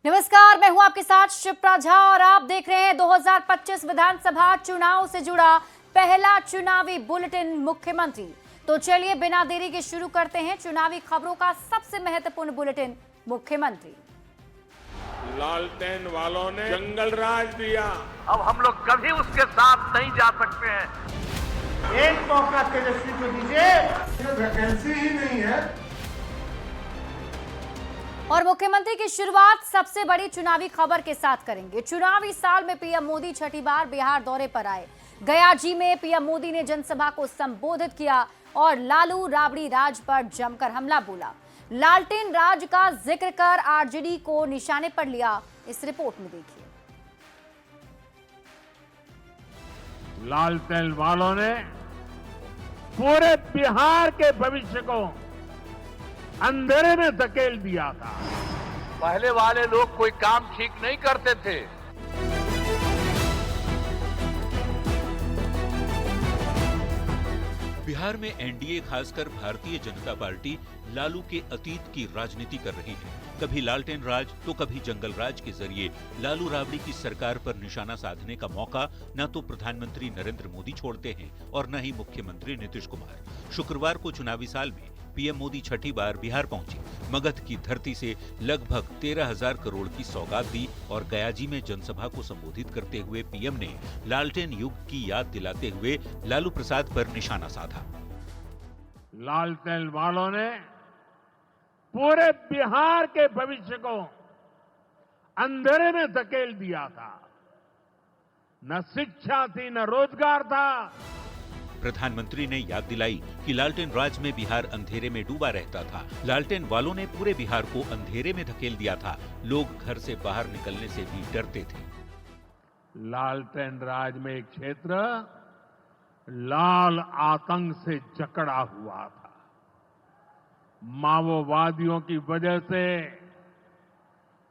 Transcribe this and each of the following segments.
नमस्कार, मैं हूं आपके साथ शिप्रा झा और आप देख रहे हैं 2025 विधानसभा चुनाव से जुड़ा पहला चुनावी बुलेटिन मुख्यमंत्री। तो चलिए बिना देरी के शुरू करते हैं चुनावी खबरों का सबसे महत्वपूर्ण बुलेटिन मुख्यमंत्री। लालटेन वालों ने जंगल राज दिया, अब हम लोग कभी उसके साथ नहीं जा सकते हैं। एक मौका तेजस्वी को दीजिए, वैकेंसी ही नहीं है। और मुख्यमंत्री की शुरुआत सबसे बड़ी चुनावी खबर के साथ करेंगे। चुनावी साल में पीएम मोदी छठी बार बिहार दौरे पर आए। गयाजी में पीएम मोदी ने जनसभा को संबोधित किया और लालू राबड़ी राज पर जमकर हमला बोला। लालटेन राज का जिक्र कर आरजेडी को निशाने पर लिया। इस रिपोर्ट में देखिए। लालटेन वालों ने पूरे बिहार के भविष्य को अंधेरे में धकेल दिया था। पहले वाले लोग कोई काम ठीक नहीं करते थे। बिहार में एनडीए खासकर भारतीय जनता पार्टी लालू के अतीत की राजनीति कर रही है। कभी लालटेन राज तो कभी जंगल राज के जरिए लालू राबड़ी की सरकार पर निशाना साधने का मौका न तो प्रधानमंत्री नरेंद्र मोदी छोड़ते हैं और न ही मुख्यमंत्री नीतीश कुमार। शुक्रवार को चुनावी साल में पीएम मोदी छठी बार बिहार पहुंचे। मगध की धरती से लगभग 13,000 करोड़ की सौगात दी और गयाजी में जनसभा को संबोधित करते हुए पीएम ने लालटेन युग की याद दिलाते हुए लालू प्रसाद पर निशाना साधा। लालटेन वालों ने पूरे बिहार के भविष्य को अंधेरे में धकेल दिया था। न शिक्षा थी, न रोजगार था। प्रधानमंत्री ने याद दिलाई कि लालटेन राज में बिहार अंधेरे में डूबा रहता था। लालटेन वालों ने पूरे बिहार को अंधेरे में धकेल दिया था। लोग घर से बाहर निकलने से भी डरते थे। लालटेन राज में एक क्षेत्र लाल आतंक से जकड़ा हुआ था। माओवादियों की वजह से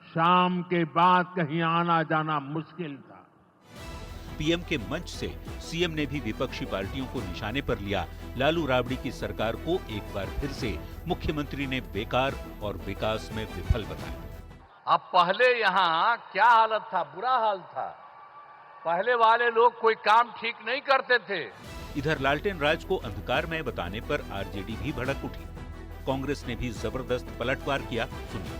शाम के बाद कहीं आना जाना मुश्किल था। पीएम के मंच से सीएम ने भी विपक्षी पार्टियों को निशाने पर लिया। लालू राबड़ी की सरकार को एक बार फिर से मुख्यमंत्री ने बेकार और विकास में विफल बताया। अब पहले यहाँ क्या हालत था, बुरा हाल था। पहले वाले लोग कोई काम ठीक नहीं करते थे। इधर लालटेन राज को अंधकारमय बताने पर आरजेडी भी भड़क उठी। कांग्रेस ने भी जबरदस्त पलटवार किया। सुनिए।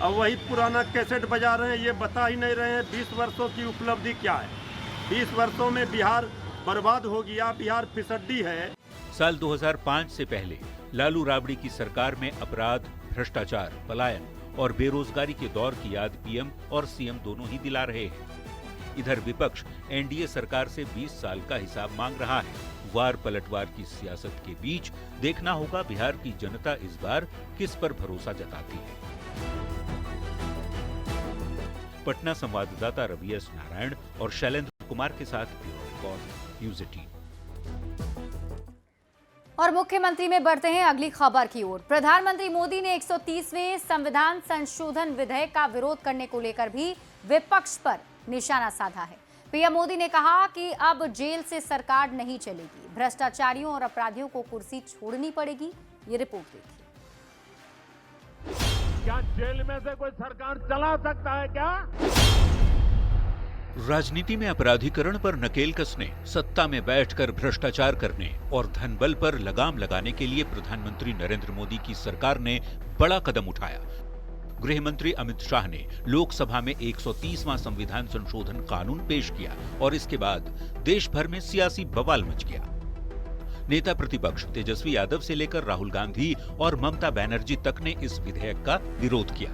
अब वही पुराना कैसेट बजा रहे हैं, ये बता ही नहीं रहे हैं 20 वर्षों की उपलब्धि क्या है। 20 वर्षों में बिहार बर्बाद हो गया, बिहार फिसड्डी है। साल 2005 से पहले लालू राबड़ी की सरकार में अपराध, भ्रष्टाचार, पलायन और बेरोजगारी के दौर की याद पीएम और सीएम दोनों ही दिला रहे हैं। इधर विपक्ष एनडीए सरकार से 20 साल का हिसाब मांग रहा है। वार पलटवार की सियासत के बीच देखना होगा बिहार की जनता इस बार किस पर भरोसा जताती है। पटना संवाददाता रवि एस नारायण और शैलेंद्र कुमार के साथ ब्यूरो रिपोर्ट न्यूज़ 18। और मुख्यमंत्री में बढ़ते हैं अगली खबर की ओर। प्रधानमंत्री मोदी ने 130वें संविधान संशोधन विधेयक का विरोध करने को लेकर भी विपक्ष पर निशाना साधा है। पीएम मोदी ने कहा कि अब जेल से सरकार नहीं चलेगी, भ्रष्टाचारियों और अपराधियों को कुर्सी छोड़नी पड़ेगी। ये रिपोर्ट देखिए। क्या जेल में से कोई सरकार चला सकता है क्या? राजनीति में अपराधीकरण पर नकेल कसने, सत्ता में बैठकर भ्रष्टाचार करने और धनबल पर लगाम लगाने के लिए प्रधानमंत्री नरेंद्र मोदी की सरकार ने बड़ा कदम उठाया। गृह मंत्री अमित शाह ने लोकसभा में 130वां संविधान संशोधन कानून पेश किया और इसके बाद देश भर में सियासी बवाल मच गया। नेता प्रतिपक्ष तेजस्वी यादव से लेकर राहुल गांधी और ममता बनर्जी तक ने इस विधेयक का विरोध किया।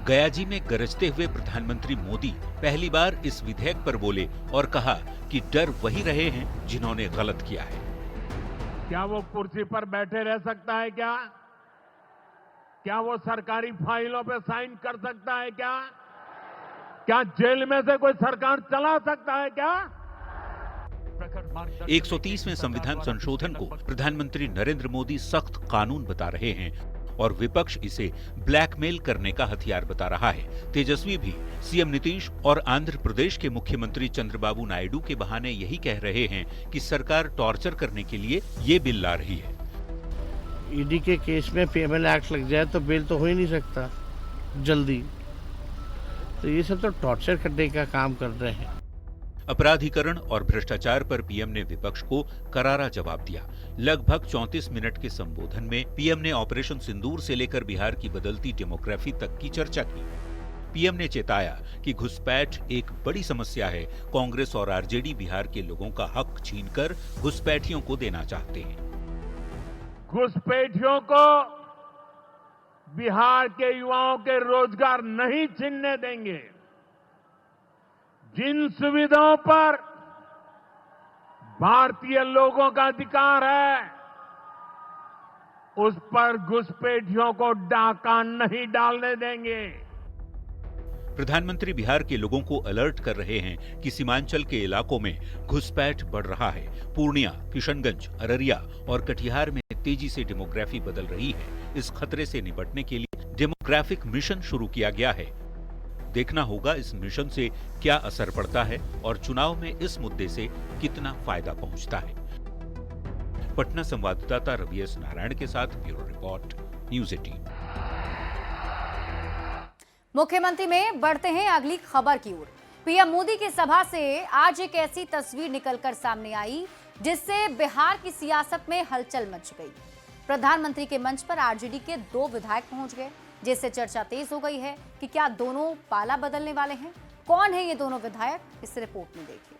गयाजी में गरजते हुए प्रधानमंत्री मोदी पहली बार इस विधेयक पर बोले और कहा कि डर वही रहे हैं जिन्होंने गलत किया है। क्या वो कुर्सी पर बैठे रह सकता है क्या? क्या वो सरकारी फाइलों पे साइन कर सकता है क्या? क्या जेल में से कोई सरकार चला सकता है क्या? 130वें संविधान संशोधन को प्रधानमंत्री नरेंद्र मोदी सख्त कानून बता रहे हैं और विपक्ष इसे ब्लैकमेल करने का हथियार बता रहा है। तेजस्वी भी सीएम नीतीश और आंध्र प्रदेश के मुख्यमंत्री चंद्रबाबू नायडू के बहाने यही कह रहे हैं कि सरकार टॉर्चर करने के लिए ये बिल ला रही है। ईडी के केस में पेमेंट एक्ट लग जाए तो बेल तो हो ही नहीं सकता जल्दी। तो ये सब तो टॉर्चर करने का काम कर रहे हैं। अपराधीकरण और भ्रष्टाचार पर पीएम ने विपक्ष को करारा जवाब दिया। लगभग 34 मिनट के संबोधन में पीएम ने ऑपरेशन सिंदूर से लेकर बिहार की बदलती डेमोग्राफी तक की चर्चा की। पीएम ने चेताया कि घुसपैठ एक बड़ी समस्या है। कांग्रेस और आरजेडी बिहार के लोगों का हक छीनकर घुसपैठियों को देना चाहते हैं। घुसपैठियों को बिहार के युवाओं के रोजगार नहीं छीनने देंगे। जिन सुविधाओं पर भारतीय लोगों का अधिकार है, उस पर घुसपैठियों को डाका नहीं डालने देंगे। प्रधानमंत्री बिहार के लोगों को अलर्ट कर रहे हैं कि सीमांचल के इलाकों में घुसपैठ बढ़ रहा है। पूर्णिया, किशनगंज, अररिया और कटिहार में तेजी से डेमोग्राफी बदल रही है। इस खतरे से निपटने के लिए डेमोग्राफिक मिशन शुरू किया गया है। देखना होगा इस मिशन से क्या असर पड़ता है और चुनाव में इस मुद्दे से कितना फायदा पहुंचता है। पटना संवाददाता रवि एस नारायण के साथ ब्यूरो रिपोर्ट, न्यूज़ 18। मुख्यमंत्री में बढ़ते हैं अगली खबर की ओर। पीएम मोदी की सभा से आज एक ऐसी तस्वीर निकलकर सामने आई जिससे बिहार की सियासत में हलचल मच गई। प्रधानमंत्री के मंच पर आरजेडी के 2 विधायक पहुंच गए, जिससे चर्चा तेज हो गई है कि क्या दोनों पाला बदलने वाले हैं। कौन है ये दोनों विधायक, इस रिपोर्ट में देखिए।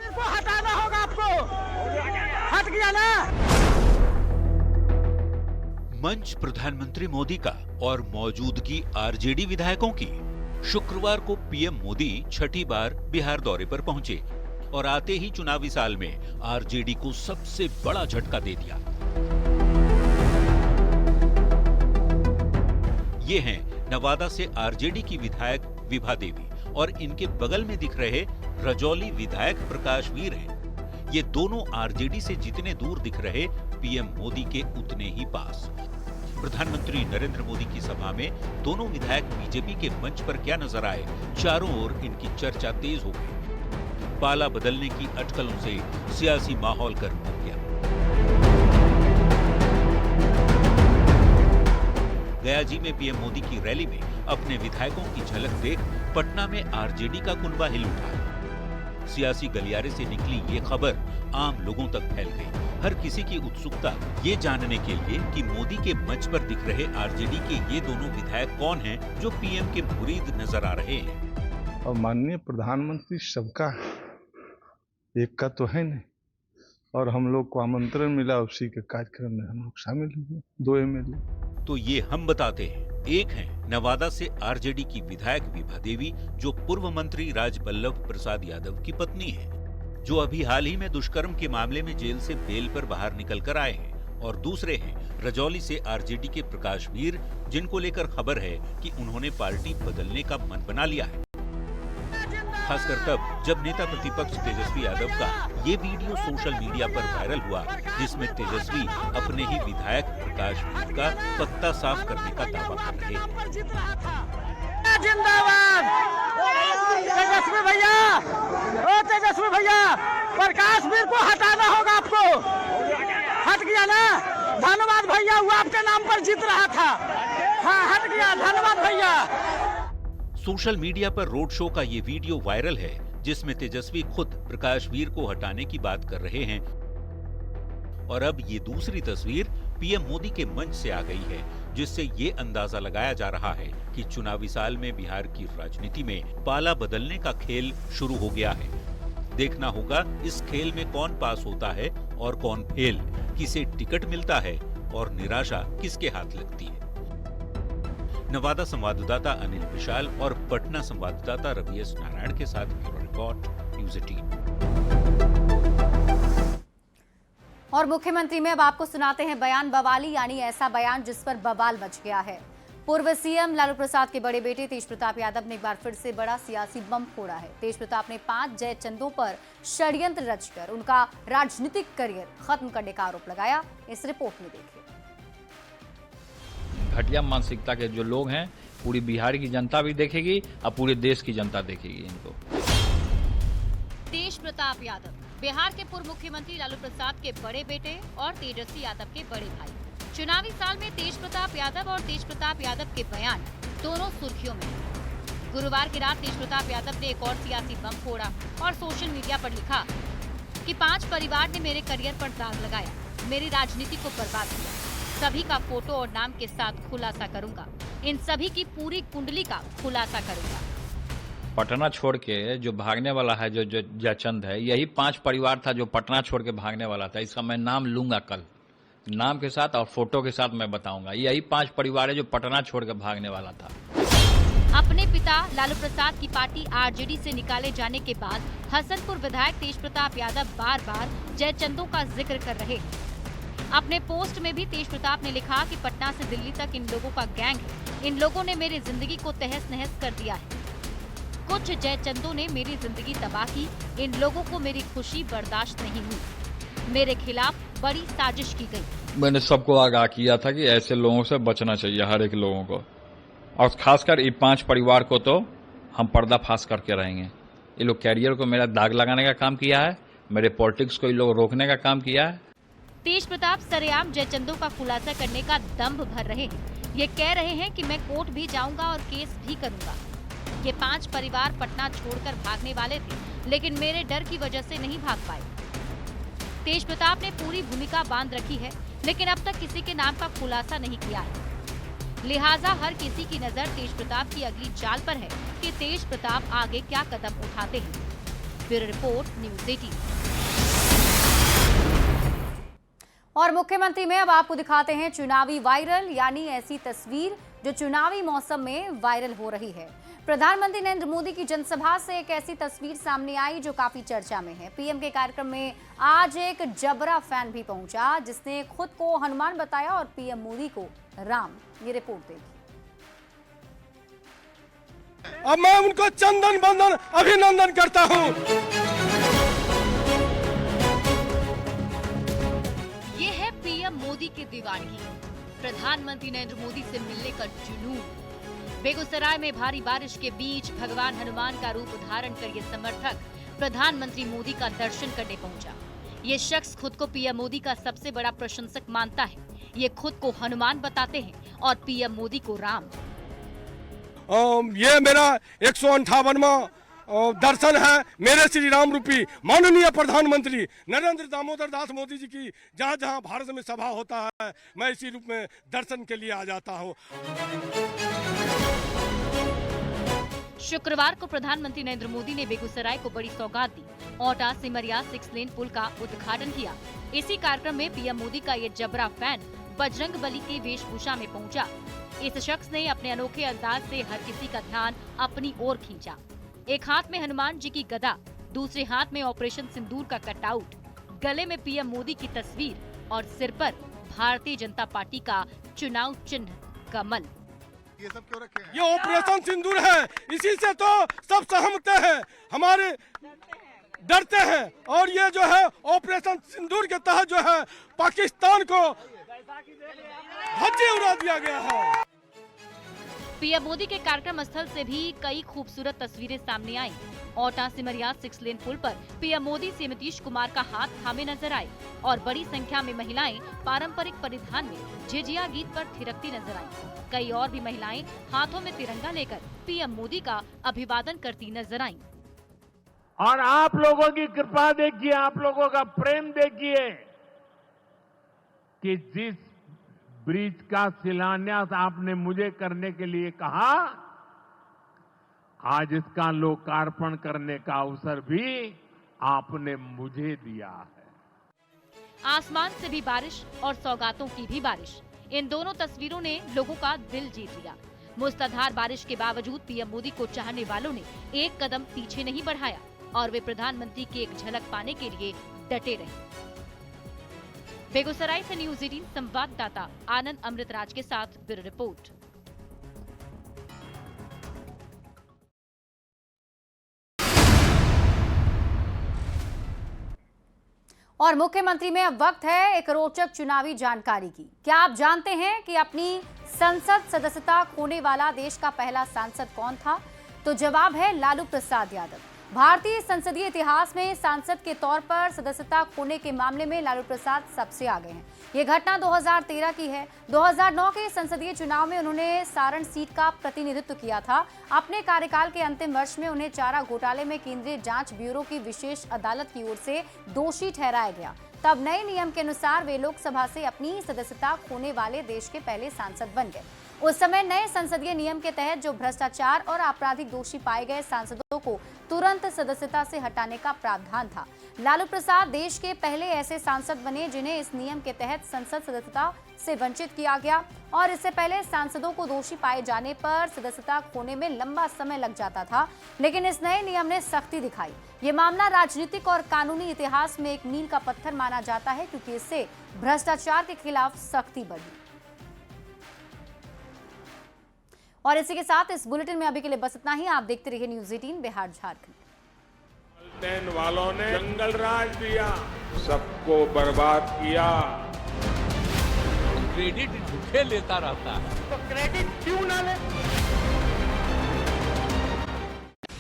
को हटाना होगा आपको, हट गया ना। मंच प्रधानमंत्री मोदी का और मौजूदगी आरजेडी विधायकों की। शुक्रवार को पीएम मोदी छठी बार बिहार दौरे पर पहुंचे और आते ही चुनावी साल में आरजेडी को सबसे बड़ा झटका दे दिया। ये हैं नवादा से आरजेडी की विधायक विभा देवी और इनके बगल में दिख रहे रजौली विधायक प्रकाश वीर हैं। ये दोनों आरजेडी से जितने दूर दिख रहे, पीएम मोदी के उतने ही पास। प्रधानमंत्री नरेंद्र मोदी की सभा में दोनों विधायक बीजेपी के मंच पर क्या नजर आए, चारों ओर इनकी चर्चा तेज हो गई। पाला बदलने की अटकलों से सियासी माहौल गर्म हो गया। गयाजी में पीएम मोदी की रैली में अपने विधायकों की झलक देख पटना में आरजेडी का कुनबा हिल उठा। सियासी गलियारे से निकली ये खबर आम लोगों तक फैल गई। हर किसी की उत्सुकता ये जानने के लिए कि मोदी के मंच पर दिख रहे आरजेडी के ये दोनों विधायक कौन हैं जो पीएम के मुरीद नजर आ रहे हैं। और माननीय प्रधानमंत्री सबका है, एक का तो है नहीं। और हम लोग को आमंत्रण मिला, उसी के कार्यक्रम में हम लोग शामिल हुए, 2 एमएलए। तो ये हम बताते हैं। एक हैं नवादा से आरजेडी की विधायक विभा देवी, जो पूर्व मंत्री राजबल्लभ प्रसाद यादव की पत्नी है, जो अभी हाल ही में दुष्कर्म के मामले में जेल से बेल पर बाहर निकल कर आए हैं। और दूसरे हैं रजौली से आरजेडी के प्रकाश वीर, जिनको लेकर खबर है कि उन्होंने पार्टी बदलने का मन बना लिया है। खासकर तब जब नेता प्रतिपक्ष तेजस्वी यादव का ये वीडियो सोशल मीडिया पर वायरल हुआ, जिसमें तेजस्वी अपने ही विधायक प्रकाश वीर का पत्ता साफ करने का दावा कर रहे हैं। जिंदाबाद तेजस्वी भैया, ओ तेजस्वी भैया, प्रकाश वीर को हटाना होगा आपको, हट गया ना। धन्यवाद भैया, वो आपके नाम पर जीत रहा था। हाँ, हट गया, धन्यवाद भैया। सोशल मीडिया पर रोड शो का ये वीडियो वायरल है, जिसमें तेजस्वी खुद प्रकाश वीर को हटाने की बात कर रहे हैं। और अब ये दूसरी तस्वीर पीएम मोदी के मंच से आ गई है, जिससे ये अंदाजा लगाया जा रहा है कि चुनावी साल में बिहार की राजनीति में पाला बदलने का खेल शुरू हो गया है। देखना होगा इस खेल में कौन पास होता है और कौन फेल, किसे टिकट मिलता है और निराशा किसके हाथ लगती है। नवादा संवाददाता अनिल विशाल और पटना संवाददाता रवि एस नारायण के साथ ब्यूरो रिपोर्ट, न्यूज़ 18। और मुख्यमंत्री में अब आपको सुनाते हैं बयान बवाली, यानी ऐसा बयान जिस पर बवाल मच गया है। पूर्व सीएम लालू प्रसाद के बड़े बेटे तेज प्रताप यादव ने एक बार फिर से बड़ा सियासी बम फोड़ा है। तेज प्रताप ने 5 जय चंदों पर षड्यंत्र रचकर उनका राजनीतिक करियर खत्म करने का आरोप लगाया। इस रिपोर्ट में देखिए। घटिया मानसिकता के जो लोग हैं, पूरी बिहार की जनता भी देखेगी और पूरे देश की जनता देखेगी इनको। तेज प्रताप यादव बिहार के पूर्व मुख्यमंत्री लालू प्रसाद के बड़े बेटे और तेजस्वी यादव के बड़े भाई। चुनावी साल में तेज प्रताप यादव और तेज प्रताप यादव के बयान दोनों सुर्खियों में। गुरुवार की रात तेज प्रताप यादव ने एक और सियासी बम फोड़ा और सोशल मीडिया पर लिखा कि 5 परिवार ने मेरे करियर पर दाग लगाया, मेरी राजनीति को बर्बाद किया। सभी का फोटो और नाम के साथ खुलासा करूंगा, इन सभी की पूरी कुंडली का खुलासा करूंगा। पटना छोड़ के जो भागने वाला है, जो जयचंद है, यही 5 परिवार था जो पटना छोड़ के भागने वाला था। इसका मैं नाम लूंगा कल, नाम के साथ और फोटो के साथ मैं बताऊंगा। यही 5 परिवार है जो पटना छोड़ के भागने वाला था। अपने पिता लालू प्रसाद की पार्टी आरजेडी से निकाले जाने के बाद हसनपुर विधायक तेज प्रताप यादव बार बार जयचंदों का जिक्र कर रहे हैं। अपने पोस्ट में भी तेज प्रताप ने लिखा कि पटना से दिल्ली तक इन लोगों का गैंग है, इन लोगों ने मेरी जिंदगी को तहस नहस कर दिया है। कुछ जयचंदों ने मेरी जिंदगी तबाह की, इन लोगों को मेरी खुशी बर्दाश्त नहीं हुई, मेरे खिलाफ बड़ी साजिश की गई। मैंने सबको आगाह किया था कि ऐसे लोगों से बचना चाहिए, हर एक लोगों को, और खासकर ये 5 परिवार को तो हम पर्दाफाश करके रहेंगे। ये लोग कैरियर को मेरा दाग लगाने का काम किया है, मेरे पॉलिटिक्स को ये लोग रोकने का काम किया है। तेज प्रताप सरेआम जयचंदों का खुलासा करने का दम्भ भर रहे हैं। ये कह रहे हैं कि मैं कोर्ट भी जाऊंगा और केस भी करूंगा। ये 5 परिवार पटना छोड़कर भागने वाले थे, लेकिन मेरे डर की वजह से नहीं भाग पाए। तेज प्रताप ने पूरी भूमिका बांध रखी है, लेकिन अब तक किसी के नाम का खुलासा नहीं किया है। लिहाजा हर किसी की नजर तेज प्रताप की अगली चाल पर है कि तेज प्रताप आगे क्या कदम उठाते हैं। Bureau report, news 18। और मुख्यमंत्री में अब आपको दिखाते हैं चुनावी वायरल, यानी ऐसी तस्वीर जो चुनावी मौसम में वायरल हो रही है। प्रधानमंत्री नरेंद्र मोदी की जनसभा से एक ऐसी तस्वीर सामने आई जो काफी चर्चा में है। पीएम के कार्यक्रम में आज एक जबरा फैन भी पहुंचा, जिसने खुद को हनुमान बताया और पीएम मोदी को राम। ये रिपोर्ट देखिए। अब मैं उनको चंदन बंदन अभिनंदन करता हूं। ये है पीएम मोदी की दीवानगी, प्रधानमंत्री नरेंद्र मोदी से मिलने का जुनून। बेगूसराय में भारी बारिश के बीच भगवान हनुमान का रूप धारण कर ये समर्थक प्रधानमंत्री मोदी का दर्शन करने पहुंचा। ये शख्स खुद को पीएम मोदी का सबसे बड़ा प्रशंसक मानता है। ये खुद को हनुमान बताते हैं और पीएम मोदी को राम। ये मेरा 158वां दर्शन है मेरे श्री राम रूपी माननीय प्रधानमंत्री नरेंद्र दामोदर दास मोदी जी की। जहाँ जहाँ भारत में सभा होता है, मैं इसी रूप में दर्शन के लिए आ जाता हूँ। शुक्रवार को प्रधानमंत्री नरेंद्र मोदी ने बेगूसराय को बड़ी सौगात दी। औटा सिमरिया 6 लेन पुल का उद्घाटन किया। इसी कार्यक्रम में पीएम मोदी का ये जबरा फैन बजरंग बली की वेशभूषा में पहुंचा। इस शख्स ने अपने अनोखे अंदाज से हर किसी का ध्यान अपनी ओर खींचा। एक हाथ में हनुमान जी की गदा, दूसरे हाथ में ऑपरेशन सिंदूर का कटआउट, गले में पीएम मोदी की तस्वीर और सिर पर भारतीय जनता पार्टी का चुनाव चिन्ह कमल। ये सब क्यों रखे हैं? ये ऑपरेशन सिंदूर है, इसी से तो सब सहमत हैं, हमारे डरते हैं। और ये जो है ऑपरेशन सिंदूर के तहत जो है पाकिस्तान को धज्जे उड़ा दिया गया है। पीएम मोदी के कार्यक्रम स्थल से भी कई खूबसूरत तस्वीरें सामने आई। औटा सिमरिया 6 लेन पुल पर पीएम मोदी से नीतीश कुमार का हाथ थामे नजर आए और बड़ी संख्या में महिलाएं पारंपरिक परिधान में झिझिया गीत पर थिरकती नजर आई। कई और भी महिलाएं हाथों में तिरंगा लेकर पीएम मोदी का अभिवादन करती नजर आईं। और आप लोगों की कृपा देखिए, आप लोगों का प्रेम देखिए कि जिस ब्रिज का शिलान्यास आपने मुझे करने के लिए कहा, आज इसका लोकार्पण करने का अवसर भी आपने मुझे दिया है। आसमान से भी बारिश और सौगातों की भी बारिश, इन दोनों तस्वीरों ने लोगों का दिल जीत लिया। मूसलाधार बारिश के बावजूद पीएम मोदी को चाहने वालों ने एक कदम पीछे नहीं बढ़ाया और वे प्रधानमंत्री की एक झलक पाने के लिए डटे रहे। बेगूसराय से न्यूज़ 18 संवाददाता आनंद अमृतराज के साथ ब्यूरो रिपोर्ट। और मुख्यमंत्री में अब वक्त है एक रोचक चुनावी जानकारी की। क्या आप जानते हैं कि अपनी संसद सदस्यता खोने वाला देश का पहला सांसद कौन था? तो जवाब है लालू प्रसाद यादव। भारतीय संसदीय इतिहास में सांसद के तौर पर सदस्यता खोने के मामले में लालू प्रसाद सबसे आगे हैं। ये घटना 2013 की है। 2009 के संसदीय चुनाव में उन्होंने सारण सीट का प्रतिनिधित्व किया था। अपने कार्यकाल के अंतिम वर्ष में उन्हें चारा घोटाले में केंद्रीय जांच ब्यूरो की विशेष अदालत की ओर से दोषी ठहराया गया। तब नए नियम के अनुसार वे लोकसभा से अपनी सदस्यता खोने वाले देश के पहले सांसद बन गए। उस समय नए संसदीय नियम के तहत जो भ्रष्टाचार और आपराधिक दोषी पाए गए सांसदों को तुरंत सदस्यता से हटाने का प्रावधान था। लालू प्रसाद देश के पहले ऐसे सांसद बने जिन्हें इस नियम के तहत संसद सदस्यता से वंचित किया गया और इससे पहले सांसदों को दोषी पाए जाने पर सदस्यता खोने में लंबा समय लग जाता था, लेकिन इस नए नियम ने सख्ती दिखाई। ये मामला राजनीतिक और कानूनी इतिहास में एक मील का पत्थर माना जाता है क्योंकि इससे भ्रष्टाचार के खिलाफ सख्ती बढ़ी। और इसी के साथ इस बुलेटिन में अभी के लिए बस इतना ही। आप देखते रहिए न्यूज़ 18 बिहार झारखंड। पलटन वालों ने जंगल राज दिया, सबको बर्बाद किया। क्रेडिट झूठे लेता रहता है। तो क्रेडिट क्यों ना ले?